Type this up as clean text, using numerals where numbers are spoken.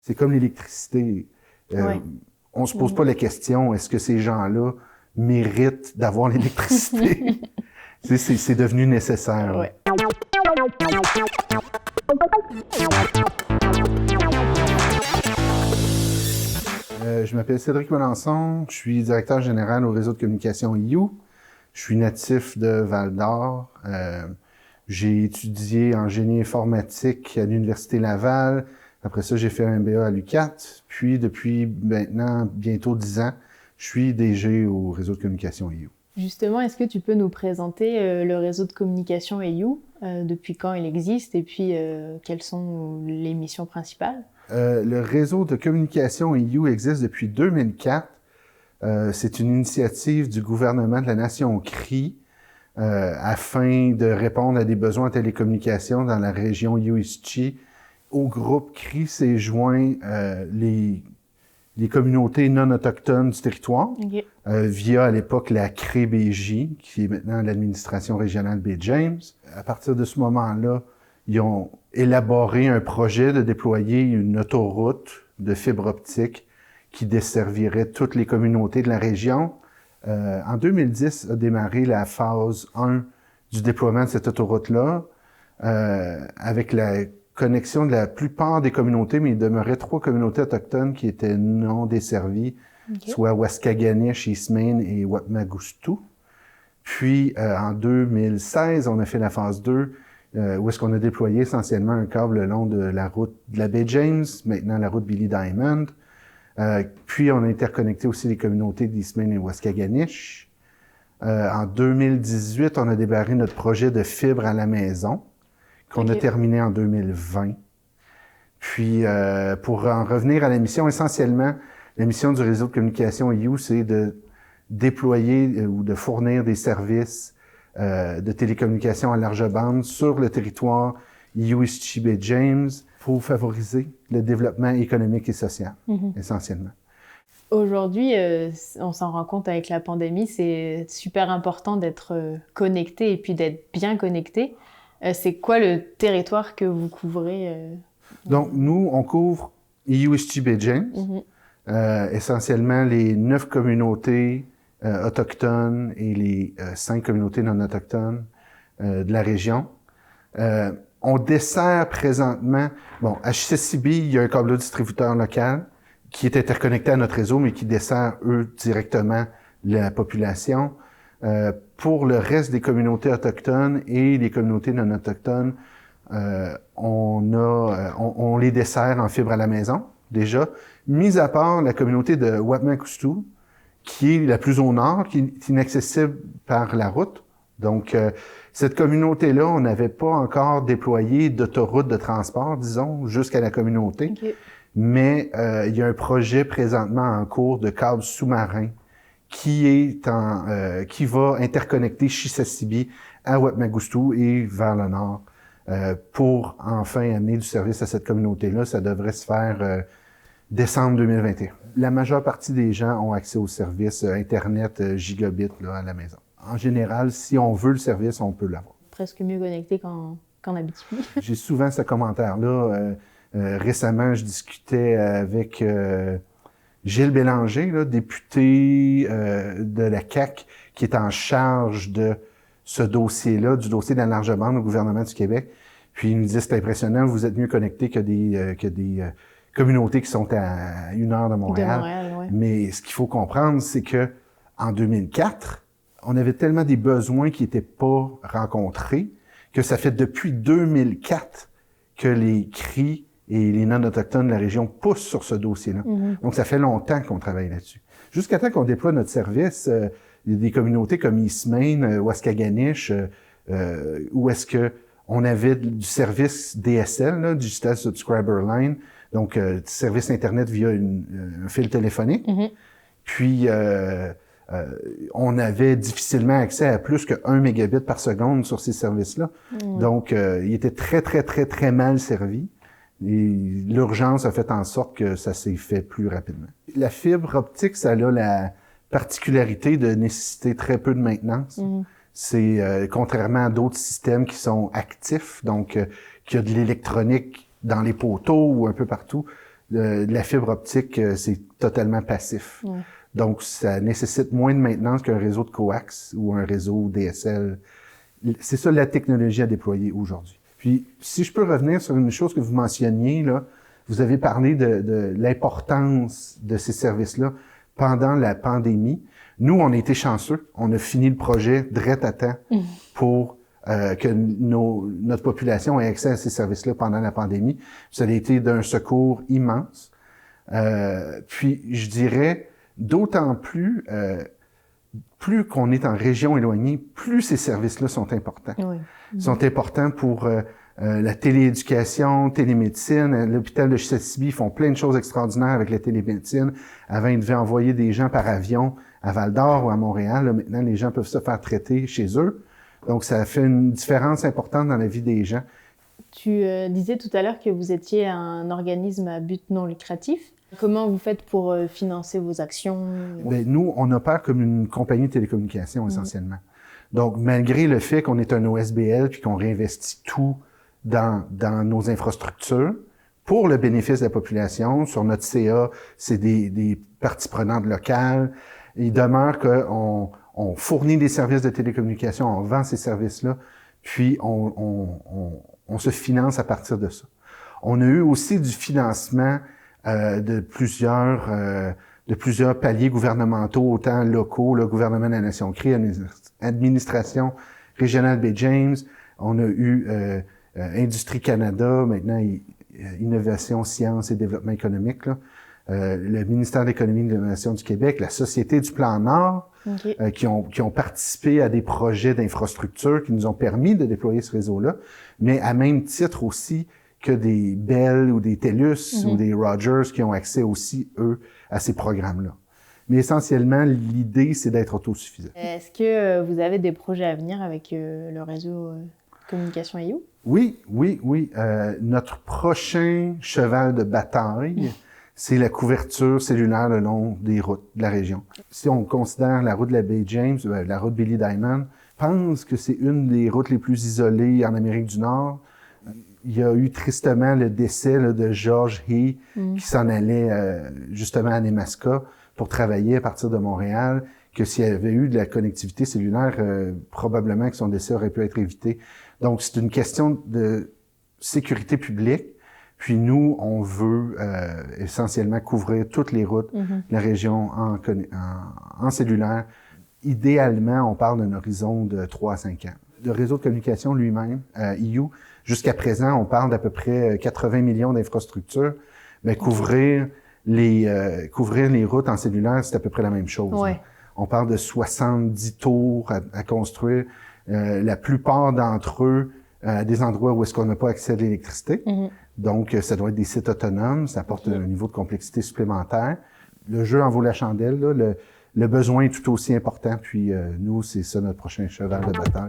C'est comme l'électricité. Ouais. On se pose pas la question, est-ce que ces gens-là méritent d'avoir l'électricité? C'est devenu nécessaire. Ouais. Je m'appelle Cédric Melançon, je suis directeur général au réseau de communication You. Je suis natif de Val-d'Or. J'ai étudié en génie informatique à l'Université Laval. Après ça, j'ai fait un MBA à l'UQAT. Puis, depuis maintenant bientôt 10 ans, je suis DG au réseau de communication You. Justement, est-ce que tu peux nous présenter le réseau de communication You, depuis quand il existe et puis quelles sont les missions principales? Le réseau de communication You existe depuis 2004. C'est une initiative du gouvernement de la Nation Crie afin de répondre à des besoins en télécommunications dans la région USG. Au groupe Crie s'est joint les communautés non autochtones du territoire, Okay. via à l'époque la CRE-BJ, qui est maintenant l'administration régionale Baie-James. À partir de ce moment-là, ils ont élaboré un projet de déployer une autoroute de fibre optique qui desservirait toutes les communautés de la région. En 2010 a démarré la phase 1 du déploiement de cette autoroute-là, avec la connexion de la plupart des communautés, mais il demeurait 3 communautés autochtones qui étaient non desservies, Okay. soit Waskaganish, Eastmain et Wapmagoustou. Puis, en 2016, on a fait la phase 2, où est-ce qu'on a déployé essentiellement un câble le long de la route de la Baie-James, maintenant la route Billy Diamond. Puis, on a interconnecté aussi les communautés d'Eastmain et Waskaganish. En 2018, on a débarré notre projet de fibre à la maison, qu'on a terminé en 2020. Puis, pour en revenir à la mission, essentiellement, la mission du réseau de communication You, c'est de déployer ou de fournir des services de télécommunications à large bande sur le territoire USG-Baie-James pour favoriser le développement économique et social, essentiellement. Aujourd'hui, on s'en rend compte avec la pandémie, c'est super important d'être connecté et puis d'être bien connecté. C'est quoi le territoire que vous couvrez? Donc, nous, on couvre USG-Baie-James, essentiellement les 9 communautés autochtones et les 5 communautés non autochtones de la région. On dessert présentement, à Chisasibi, il y a un câble distributeur local qui est interconnecté à notre réseau, mais qui dessert, eux, directement la population. Pour le reste des communautés autochtones et les communautés non autochtones, on les dessert en fibre à la maison, déjà. Mis à part la communauté de Wapmagoustou, qui est la plus au nord, qui est inaccessible par la route. Donc, cette communauté-là, on n'avait pas encore déployé d'autoroute de transport, disons, jusqu'à la communauté. Okay. Mais il y a un projet présentement en cours de câble sous-marin qui va interconnecter Chisasibi à Wapmagoustou et vers le nord pour enfin amener du service à cette communauté-là. Ça devrait se faire décembre 2021. La majeure partie des gens ont accès au service Internet gigabit là, à la maison. En général, si on veut le service, on peut l'avoir. Presque mieux connecté qu'en Abitibi. J'ai souvent ce commentaire-là. Récemment, je discutais avec Gilles Bélanger, là, député de la CAQ, qui est en charge de ce dossier-là, du dossier de la large bande au gouvernement du Québec. Puis il me disait, c'est impressionnant, vous êtes mieux connectés que des communautés qui sont à 1 heure de Montréal. De Montréal, ouais. Mais ce qu'il faut comprendre, c'est que en 2004, on avait tellement des besoins qui n'étaient pas rencontrés que ça fait depuis 2004 que les CRI et les non-autochtones de la région poussent sur ce dossier-là. Donc, ça fait longtemps qu'on travaille là-dessus. Jusqu'à temps qu'on déploie notre service, il y a des communautés comme Eastmain, Waskaganish, où est-ce que on avait du service DSL, là, Digital Subscriber Line, donc service Internet via un fil téléphonique. Puis, on avait difficilement accès à plus que 1 mégabit par seconde sur ces services-là. Donc, il était très, très, très, très mal servi. Et l'urgence a fait en sorte que ça s'est fait plus rapidement. La fibre optique, ça a la particularité de nécessiter très peu de maintenance. C'est contrairement à d'autres systèmes qui sont actifs, donc qu'il y a de l'électronique dans les poteaux ou un peu partout. La fibre optique, c'est totalement passif. Donc, ça nécessite moins de maintenance qu'un réseau de coax ou un réseau DSL. C'est ça la technologie à déployer aujourd'hui. Puis, si je peux revenir sur une chose que vous mentionniez, là, vous avez parlé de l'importance de ces services-là pendant la pandémie. Nous, on a été chanceux. On a fini le projet direct à temps pour que notre population ait accès à ces services-là pendant la pandémie. Ça a été d'un secours immense. Puis, je dirais, d'autant plus, plus qu'on est en région éloignée, plus ces services-là sont importants. Ils sont importants pour la télééducation, télémédecine. L'hôpital de Chisassibi font plein de choses extraordinaires avec la télémédecine. Avant, ils devaient envoyer des gens par avion à Val-d'Or ou à Montréal. Là, maintenant, les gens peuvent se faire traiter chez eux. Donc, ça fait une différence importante dans la vie des gens. Tu disais tout à l'heure que vous étiez un organisme à but non lucratif. Comment vous faites pour financer vos actions? Bien, nous, on opère comme une compagnie de télécommunications essentiellement. Donc, malgré le fait qu'on est un OSBL puis qu'on réinvestit tout dans nos infrastructures, pour le bénéfice de la population, sur notre CA, c'est des parties prenantes locales. Il demeure qu'on fournit des services de télécommunications, on vend ces services-là, puis on se finance à partir de ça. On a eu aussi du financement de plusieurs paliers gouvernementaux, autant locaux, le gouvernement de la Nation-Cree, administration régionale Bay James. On a eu Industrie Canada, maintenant Innovation, Sciences et Développement économique, là. Le ministère de l'Économie et de l'Innovation du Québec, la Société du Plan Nord, qui ont participé à des projets d'infrastructure qui nous ont permis de déployer ce réseau-là, mais à même titre aussi que des Bell ou des TELUS ou des Rogers qui ont accès aussi, eux, à ces programmes-là. Mais essentiellement, l'idée, c'est d'être autosuffisant. Est-ce que vous avez des projets à venir avec le réseau Communication EU? Oui. Notre prochain cheval de bataille, c'est la couverture cellulaire le long des routes de la région. Si on considère la route de la Bay James, la route Billy Diamond, je pense que c'est une des routes les plus isolées en Amérique du Nord. Il y a eu tristement le décès là, de George Hay, qui s'en allait justement à Nemaska pour travailler à partir de Montréal, que s'il y avait eu de la connectivité cellulaire, probablement que son décès aurait pu être évité. Donc, c'est une question de sécurité publique. Puis nous, on veut essentiellement couvrir toutes les routes de la région en cellulaire. Idéalement, on parle d'un horizon de 3 à 5 ans. Le réseau de communication lui-même, EU, jusqu'à présent, on parle d'à peu près 80 millions d'infrastructures. Mais couvrir les routes en cellulaire, c'est à peu près la même chose. Ouais. On parle de 70 tours à construire. La plupart d'entre eux, des endroits où est-ce qu'on n'a pas accès à l'électricité. Donc, ça doit être des sites autonomes. Ça apporte un niveau de complexité supplémentaire. Le jeu en vaut la chandelle, là. Le besoin est tout aussi important. Puis, nous, c'est ça notre prochain cheval de bataille.